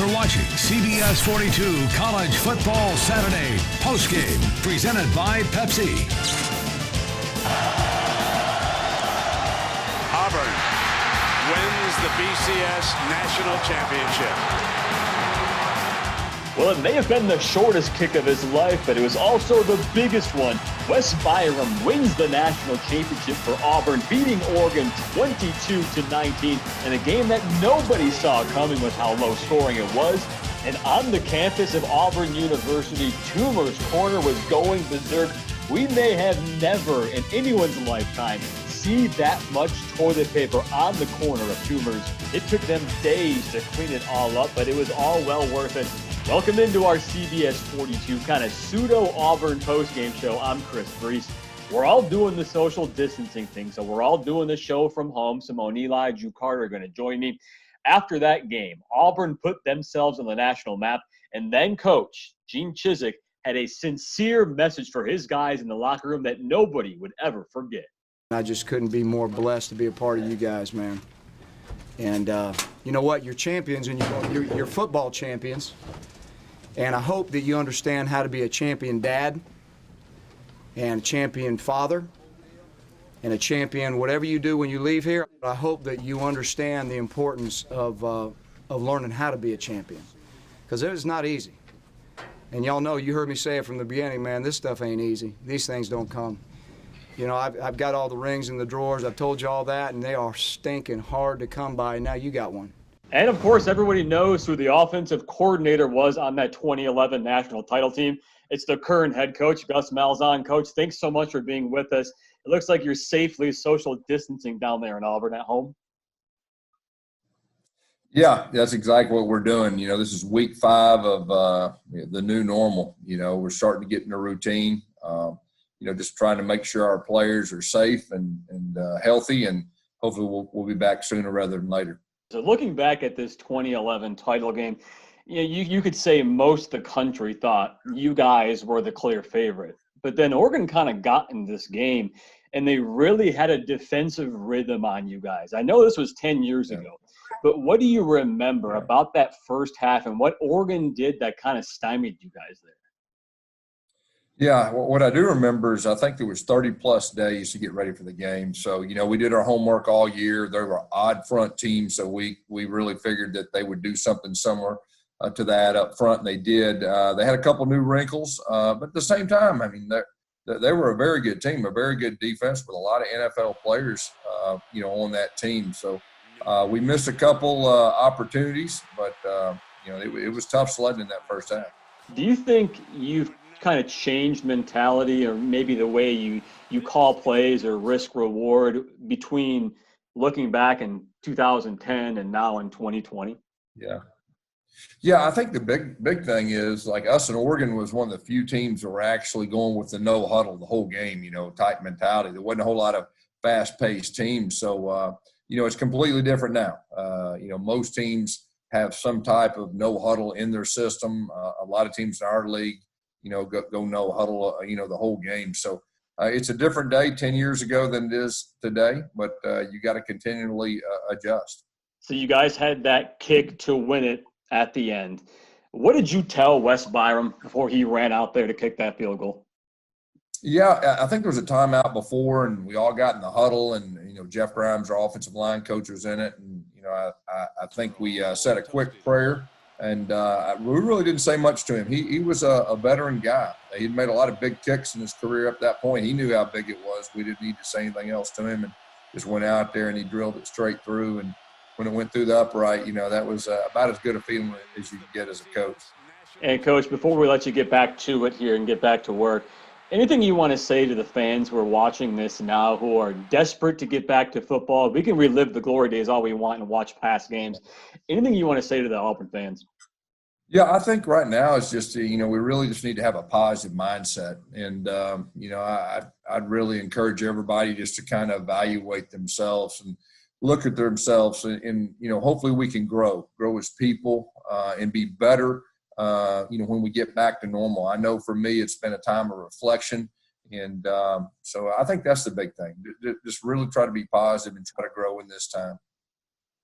You're watching CBS 42 College Football Saturday Postgame, presented by Pepsi. Auburn wins the BCS National Championship. Well, it may have been the shortest kick of his life, but it was also the biggest one. Wes Byram wins the national championship for Auburn, beating Oregon 22-19 in a game that nobody saw coming with how low scoring it was. And on the campus of Auburn University, Toomer's Corner was going berserk. We may have never in anyone's lifetime seen that much toilet paper on the corner of Toomer's. It took them days to clean it all up, but it was all well worth it. Welcome into our CBS 42 kind of pseudo-Auburn postgame show. I'm Chris Brees. We're all doing the social distancing thing, so we're all doing the show from home. Simone Eli, Drew Carter are going to join me. After that game, Auburn put themselves on the national map, and then Coach Gene Chizik had a sincere message for his guys in the locker room that nobody would ever forget. I just couldn't be more blessed to be a part of you guys, man. And you know what? You're champions, and you're football champions. And I hope that you understand how to be a champion dad and a champion father and a champion whatever you do when you leave here. I hope that you understand the importance of learning how to be a champion, because it is not easy. And y'all know, you heard me say it from the beginning, man, this stuff ain't easy. These things don't come. You know, I've got all the rings in the drawers. I've told you all that, and they are stinking hard to come by. Now you got one. And, of course, everybody knows who the offensive coordinator was on that 2011 national title team. It's the current head coach, Gus Malzahn. Coach, thanks so much for being with us. It looks like you're safely social distancing down there in Auburn at home. Yeah, that's exactly what we're doing. You know, this is week 5 of the new normal. You know, we're starting to get in a routine, just trying to make sure our players are safe and healthy, and hopefully we'll be back sooner rather than later. So looking back at this 2011 title game, you could say most of the country thought you guys were the clear favorite. But then Oregon kind of got in this game, and they really had a defensive rhythm on you guys. I know this was 10 years ago, but what do you remember about that first half and what Oregon did that kind of stymied you guys there? Yeah, what I do remember is I think there was 30-plus days to get ready for the game. So, we did our homework all year. There were odd front teams, so we really figured that they would do something similar to that up front, and they did. They had a couple new wrinkles, but at the same time, I mean, they were a very good team, a very good defense with a lot of NFL players, on that team. So we missed a couple opportunities, but, it was tough sledding in that first half. Do you think you've kind of changed mentality, or maybe the way you call plays or risk reward between looking back in 2010 and now in 2020? Yeah, I think the big thing is, like, us in Oregon was one of the few teams that were actually going with the no huddle the whole game, tight mentality. There wasn't a whole lot of fast-paced teams. So, it's completely different now. Most teams have some type of no huddle in their system. A lot of teams in our league, go no huddle, the whole game. So it's a different day 10 years ago than it is today, but you got to continually adjust. So you guys had that kick to win it at the end. What did you tell Wes Byram before he ran out there to kick that field goal? Yeah, I think there was a timeout before, and we all got in the huddle, and, Jeff Grimes, our offensive line coach, was in it. And, I think we said a quick prayer. And we really didn't say much to him. He was a veteran guy. He'd made a lot of big kicks in his career up that point. He knew how big it was. We didn't need to say anything else to him, and just went out there and he drilled it straight through. And when it went through the upright, that was about as good a feeling as you could get as a coach. And, Coach, before we let you get back to it here and get back to work, anything you want to say to the fans who are watching this now, who are desperate to get back to football? We can relive the glory days all we want and watch past games. Anything you want to say to the Auburn fans? Yeah, I think right now it's just, we really just need to have a positive mindset. And, I'd really encourage everybody just to kind of evaluate themselves and look at themselves. And hopefully we can grow as people and be better, when we get back to normal. I know for me it's been a time of reflection. And so I think that's the big thing. Just really try to be positive and try to grow in this time.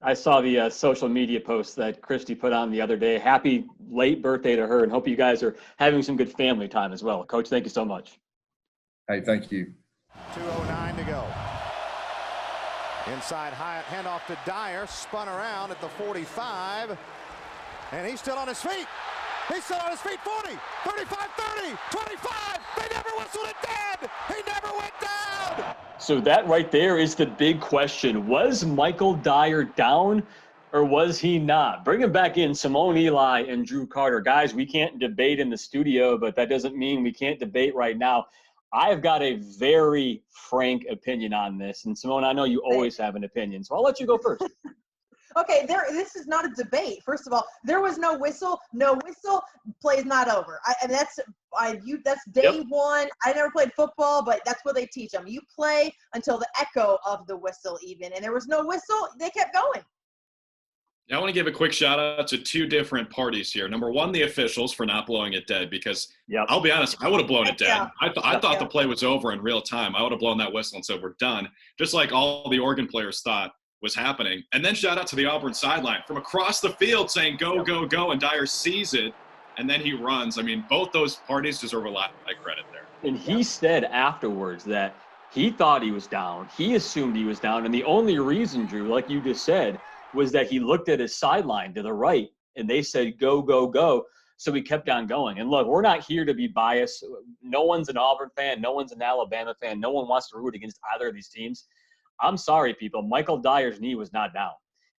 I saw the social media post that Christy put on the other day. Happy late birthday to her, and hope you guys are having some good family time as well. Coach, thank you so much. Hey, thank you. 2:09 to go. Inside Hyatt, handoff to Dyer, spun around at the 45, and he's still on his feet. He's still on his feet, 40, 35, 30, 25. They never whistled it dead. He never went down. So that right there is the big question. Was Michael Dyer down or was he not? Bring him back in, Simone Eli and Drew Carter. Guys, we can't debate in the studio, but that doesn't mean we can't debate right now. I've got a very frank opinion on this. And Simone, I know you always have an opinion, so I'll let you go first. Okay, this is not a debate. First of all, there was no whistle. No whistle, play's not over. That's day one. I never played football, but that's what they teach them. You play until the echo of the whistle even. And there was no whistle. They kept going. I want to give a quick shout out to two different parties here. Number one, the officials for not blowing it dead, because I'll be honest, I would have blown it dead. Yeah. I thought the play was over in real time. I would have blown that whistle and said we're done, just like all the Oregon players thought was happening. And then shout out to the Auburn sideline from across the field saying go, go, go, and Dyer sees it, and then he runs. I mean, both those parties deserve a lot of credit there. And he said afterwards that he thought he was down. He assumed he was down. And the only reason, Drew, like you just said, was that he looked at his sideline to the right, and they said, go, go, go. So he kept on going. And look, we're not here to be biased. No one's an Auburn fan. No one's an Alabama fan. No one wants to root against either of these teams. I'm sorry, people. Michael Dyer's knee was not down.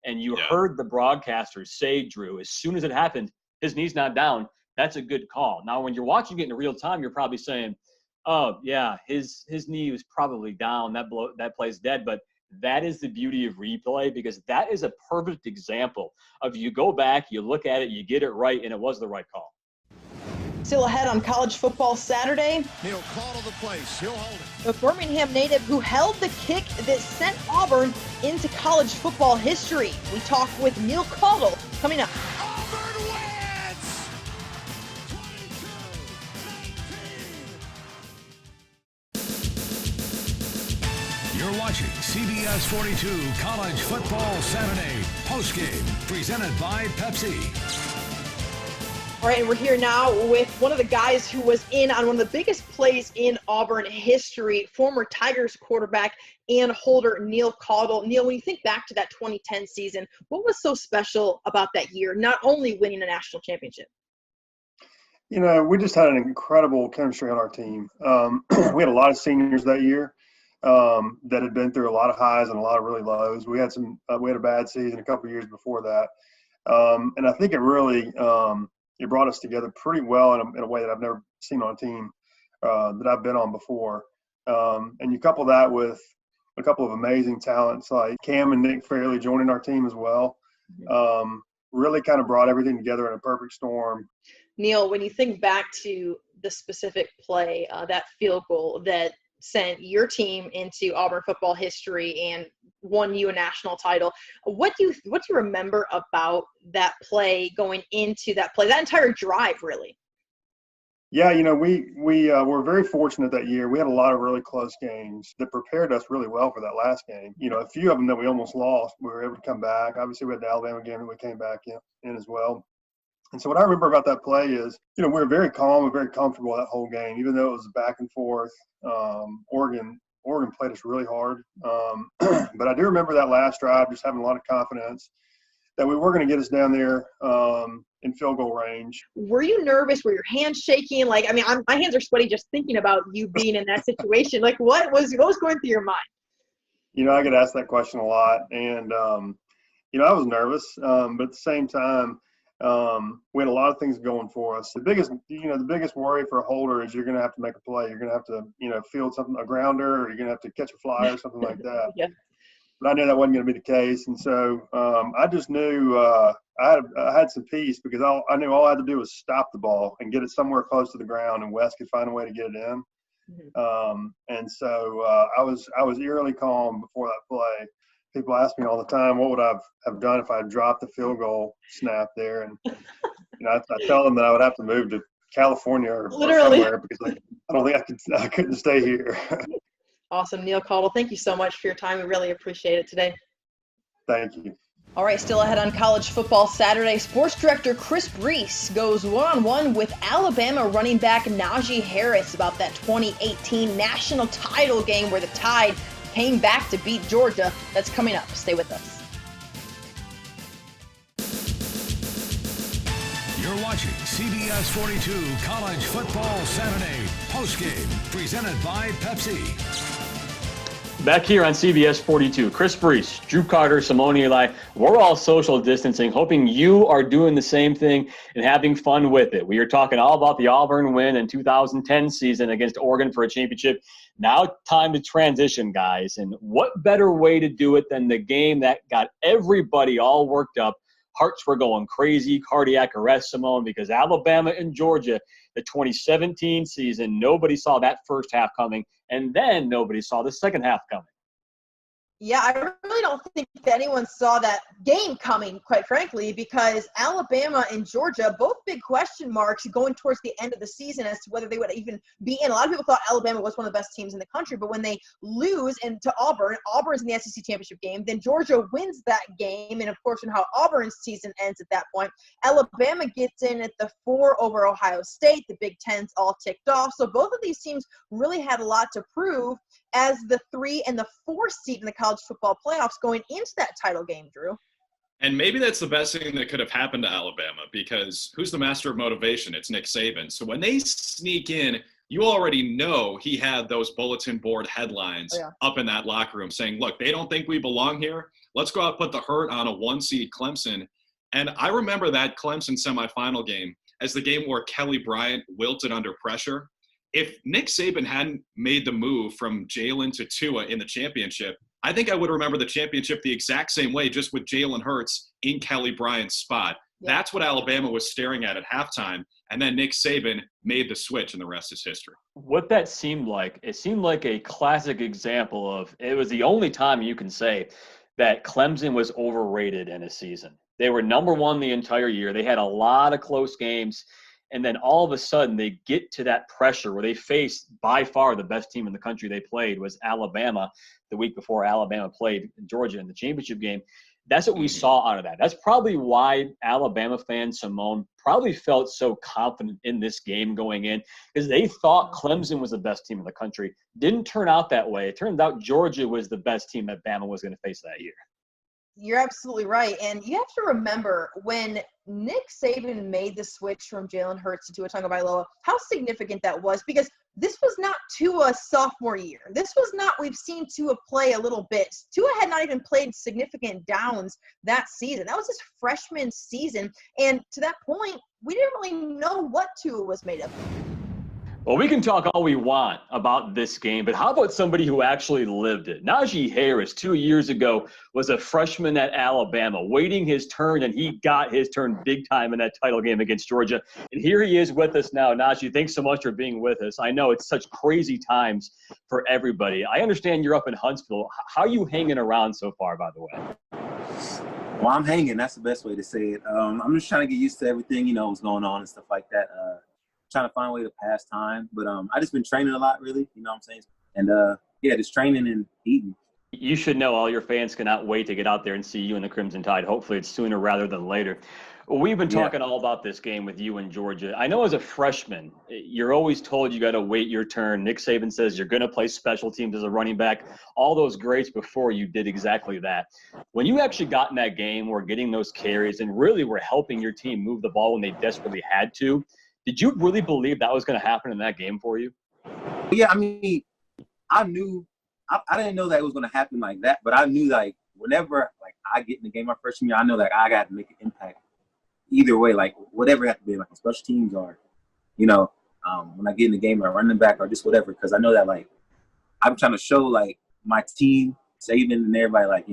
And you heard the broadcasters say, Drew, as soon as it happened, his knee's not down. That's a good call. Now, when you're watching it in real time, you're probably saying, oh, yeah, his knee was probably down. That play's dead. But that is the beauty of replay, because that is a perfect example of you go back, you look at it, you get it right, and it was the right call. Still ahead on college football Saturday. He'll call to the place. He'll hold it. A Birmingham native who held the kick that sent Auburn into college football history. We talk with Neil Caudle coming up. Auburn wins! 22-19. You're watching CBS 42 College Football Saturday Postgame, presented by Pepsi. All right, and we're here now with one of the guys who was in on one of the biggest plays in Auburn history, former Tigers quarterback and holder Neil Caudle. Neil, when you think back to that 2010 season, what was so special about that year, not only winning a national championship? You know, we just had an incredible chemistry on our team. We had a lot of seniors that year that had been through a lot of highs and a lot of really lows. We had a bad season a couple of years before that. And I think it really it brought us together pretty well in a way that I've never seen on a team that I've been on before. And you couple that with a couple of amazing talents like Cam and Nick Fairley joining our team as well. Really kind of brought everything together in a perfect storm. Neil, when you think back to the specific play, that field goal that sent your team into Auburn football history and won you a national title, what do you remember about that play, going into that play, that entire drive, really? Yeah, you know, we were very fortunate that year. We had a lot of really close games that prepared us really well for that last game. You know, a few of them that we almost lost, we were able to come back. Obviously, we had the Alabama game that we came back in as well. And so what I remember about that play is, you know, we were very calm and very comfortable that whole game, even though it was back and forth. Oregon played us really hard. But I do remember that last drive just having a lot of confidence that we were going to get us down there in field goal range. Were you nervous? Were your hands shaking? Like, I mean, my hands are sweaty just thinking about you being in that situation. Like, what was going through your mind? You know, I get asked that question a lot. And, you know, I was nervous. But at the same time, we had a lot of things going for us. The biggest worry for a holder is you're going to have to make a play. You're going to have to, you know, field something, a grounder, or you're going to have to catch a fly or something like that. Yeah. But I knew that wasn't going to be the case. And so I just knew I had some peace because I knew all I had to do was stop the ball and get it somewhere close to the ground, and Wes could find a way to get it in. Mm-hmm. And so I was eerily calm before that play. People ask me all the time, what would I have done if I had dropped the field goal snap there? And you know, I tell them that I would have to move to California or somewhere because I don't think I couldn't stay here. Awesome, Neil Caudle. Thank you so much for your time. We really appreciate it today. Thank you. All right, still ahead on college football Saturday. Sports director Chris Brees goes one-on-one with Alabama running back Najee Harris about that 2018 national title game where the Tide came back to beat Georgia. That's coming up. Stay with us. You're watching CBS 42 College Football Saturday Postgame, presented by Pepsi. Back here on CBS 42, Chris Brees, Drew Carter, Simone Eli, we're all social distancing, hoping you are doing the same thing and having fun with it. We are talking all about the Auburn win in 2010 season against Oregon for a championship. Now time to transition, guys. And what better way to do it than the game that got everybody all worked up? Hearts were going crazy, cardiac arrest, Simone, because Alabama and Georgia, the 2017 season, nobody saw that first half coming, and then nobody saw the second half coming. Yeah, I really don't think that anyone saw that game coming, quite frankly, because Alabama and Georgia, both big question marks going towards the end of the season as to whether they would even be in. A lot of people thought Alabama was one of the best teams in the country, but when they lose to Auburn's in the SEC championship game, then Georgia wins that game, and of course, how Auburn's season ends at that point, Alabama gets in at the 4 over Ohio State. The Big Ten's all ticked off. So both of these teams really had a lot to prove as the 3 and the 4 seed in the college football playoffs going into that title game, Drew. And maybe that's the best thing that could have happened to Alabama, because who's the master of motivation? It's Nick Saban. So when they sneak in, you already know he had those bulletin board headlines up in that locker room saying, look, they don't think we belong here. Let's go out and put the hurt on a 1 seed Clemson. And I remember that Clemson semifinal game as the game where Kelly Bryant wilted under pressure. If Nick Saban hadn't made the move from Jalen to Tua in the championship, I think I would remember the championship the exact same way, just with Jalen Hurts in Kelly Bryant's spot. Yeah. That's what Alabama was staring at halftime, and then Nick Saban made the switch, and the rest is history. What that seemed like, it seemed like a classic example of, it was the only time you can say that Clemson was overrated in a season. They were number one the entire year. They had a lot of close games. And then all of a sudden they get to that pressure where they faced by far the best team in the country they played was Alabama the week before Alabama played Georgia in the championship game. That's what we saw out of that. That's probably why Alabama fans, Simone, probably felt so confident in this game going in, because they thought Clemson was the best team in the country. Didn't turn out that way. It turned out Georgia was the best team that Bama was going to face that year. You're absolutely right. And you have to remember when Nick Saban made the switch from Jalen Hurts to Tua Tagovailoa, how significant that was, because this was not Tua's sophomore year. This was not, we've seen Tua play a little bit. Tua had not even played significant downs that season. That was his freshman season. And to that point, we didn't really know what Tua was made of. Well, we can talk all we want about this game, but how about somebody who actually lived it? Najee Harris, 2 years ago, was a freshman at Alabama, waiting his turn, and he got his turn big time in that title game against Georgia. And here he is with us now. Najee, thanks so much for being with us. I know it's such crazy times for everybody. I understand you're up in Huntsville. How are you hanging around so far, by the way? Well, I'm hanging. That's the best way to say it. I'm just trying to get used to everything, what's going on and stuff like that. Trying to find a way to pass time. But I just been training a lot, really, you know what I'm saying? And, just training and eating. You should know all your fans cannot wait to get out there and see you in the Crimson Tide. Hopefully it's sooner rather than later. We've been talking all about this game with you in Georgia. I know as a freshman, you're always told you got to wait your turn. Nick Saban says you're going to play special teams as a running back. All those grades before you did exactly that. When you actually got in that game, were getting those carries and really were helping your team move the ball when they desperately had to, did you really believe that was going to happen in that game for you? Yeah, I mean, I knew – I didn't know that it was going to happen like that, but I knew, whenever, I get in the game my freshman year, I know, I got to make an impact either way, whatever it has to be, special teams or, when I get in the game or running back or just whatever, because I know that, I'm trying to show, my team, Saban and everybody,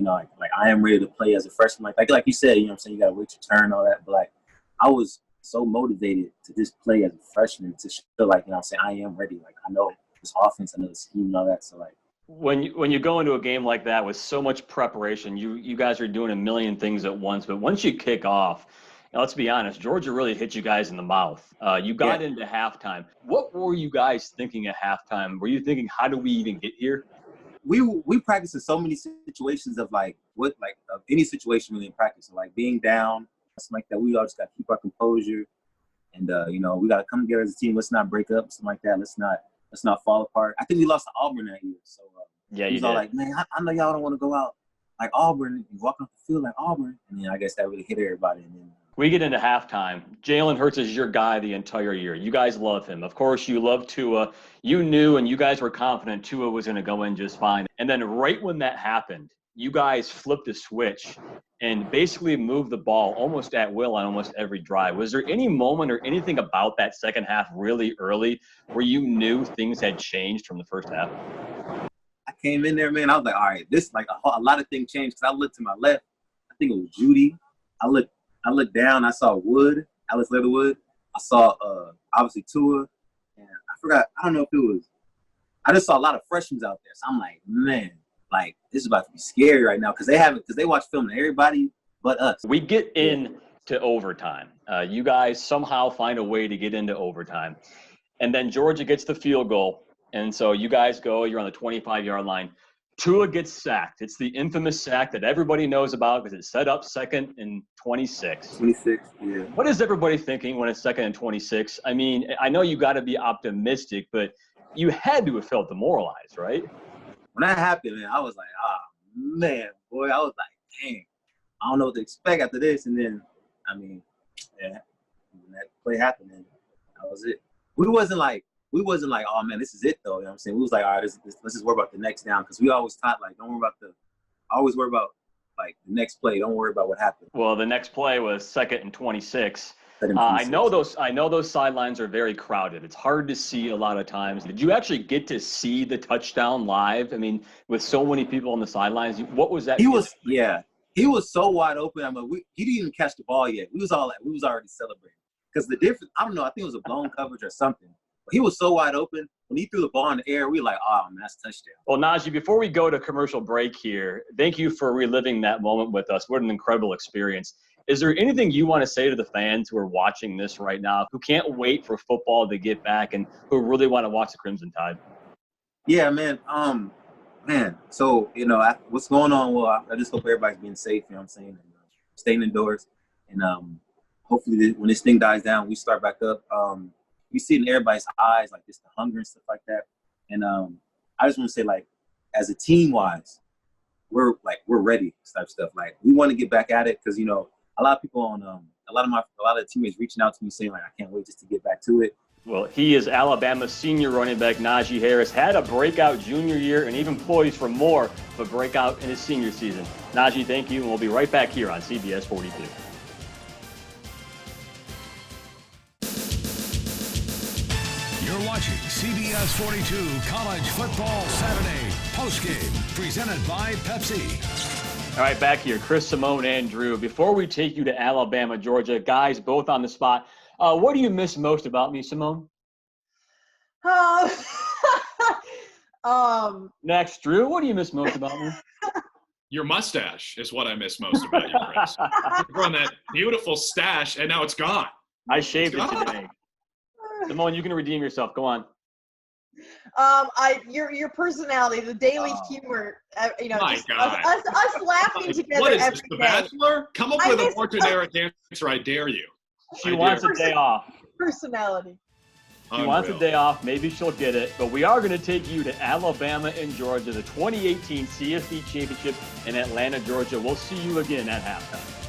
I am ready to play as a freshman. Like you said, you know what I'm saying, you got to wait your turn and all that, but, I was – so motivated to just play as a freshman to show I am ready. I know this offense, I know the scheme and all that. So when you go into a game like that with so much preparation, you guys are doing a million things at once. But once you kick off, let's be honest, Georgia really hit you guys in the mouth. You got into halftime. What were you guys thinking at halftime? Were you thinking, how do we even get here? we practice in so many situations of of any situation really in practice, so like being down, something like that. We all just got to keep our composure, and we got to come together as a team. Let's not break up, something like that. Let's not fall apart. I think we lost to Auburn that year, so yeah, he was all like, man, I know y'all don't want to go out like Auburn and walk off the field like Auburn, and then I guess that really hit everybody. And then we get into halftime. Jalen Hurts is your guy the entire year. You guys love him. Of course, you love Tua. You knew and you guys were confident Tua was going to go in just fine. And then right when that happened, you guys flipped a switch and basically moved the ball almost at will on almost every drive. Was there any moment or anything about that second half really early where you knew things had changed from the first half? I came in there, man. I was like, all right, this like a lot of things changed because I looked to my left. I think it was Judy. I looked down. I saw Wood, Alex Leatherwood. I saw obviously Tua, and I forgot. I don't know if it was. I just saw a lot of freshmen out there. So I'm like, man, like this is about to be scary right now because they watch film and everybody but us. We get into overtime. You guys somehow find a way to get into overtime, and then Georgia gets the field goal, and so you guys go. You're on the 25-yard line. Tua gets sacked. It's the infamous sack that everybody knows about because it's set up 2nd and 26. 26, yeah. What is everybody thinking when it's 2nd and 26? I mean, I know you got to be optimistic, but you had to have felt demoralized, right? When that happened, man, I was like, man, boy. I was like, dang, I don't know what to expect after this. And then, I mean, yeah, when that play happened, and that was it. We wasn't like, oh, man, this is it, though. You know what I'm saying? We was like, all right, let's just worry about the next down. Because we always taught, like, always worry about, like, the next play. Don't worry about what happened. Well, the next play was 2nd and 26. I know those sidelines are very crowded. It's hard to see a lot of times. Did you actually get to see the touchdown live? I mean, with so many people on the sidelines, what was that? He was so wide open. I mean, he didn't even catch the ball yet. We was already celebrating. Because the difference, I don't know, I think it was a blown coverage or something. But he was so wide open. When he threw the ball in the air, we were like, oh, man, that's a touchdown. Well, Najee, before we go to commercial break here, thank you for reliving that moment with us. What an incredible experience. Is there anything you want to say to the fans who are watching this right now, who can't wait for football to get back and who really want to watch the Crimson Tide? Yeah, man. So, what's going on? Well, I just hope everybody's being safe, you know what I'm saying, and staying indoors. And hopefully when this thing dies down, we start back up. You see in everybody's eyes, like, just the hunger and stuff like that. And I just want to say, like, as a team-wise, we're ready, type stuff. Like, we want to get back at it because, a lot of people on a lot of teammates reaching out to me saying, like, I can't wait just to get back to it. Well, he is Alabama's senior running back, Najee Harris. Had a breakout junior year and even poised for more of a breakout in his senior season. Najee, thank you, and we'll be right back here on CBS 42. You're watching CBS 42 College Football Saturday Postgame, presented by Pepsi. All right, back here, Chris, Simone, and Drew. Before we take you to Alabama, Georgia, guys both on the spot, what do you miss most about me, Simone? Next, Drew, what do you miss most about me? Your mustache is what I miss most about you, Chris. You're growing that beautiful stash, and now it's gone. I shaved it today. Simone, you can redeem yourself. Go on. Your personality, the daily humor, My just God. us laughing together What is every this, The day. Bachelor? Come up with a more generic answer, I dare you. She wants a day off. Personality. She wants a day off. Maybe she'll get it. But we are going to take you to Alabama and Georgia, the 2018 CFP Championship in Atlanta, Georgia. We'll see you again at halftime.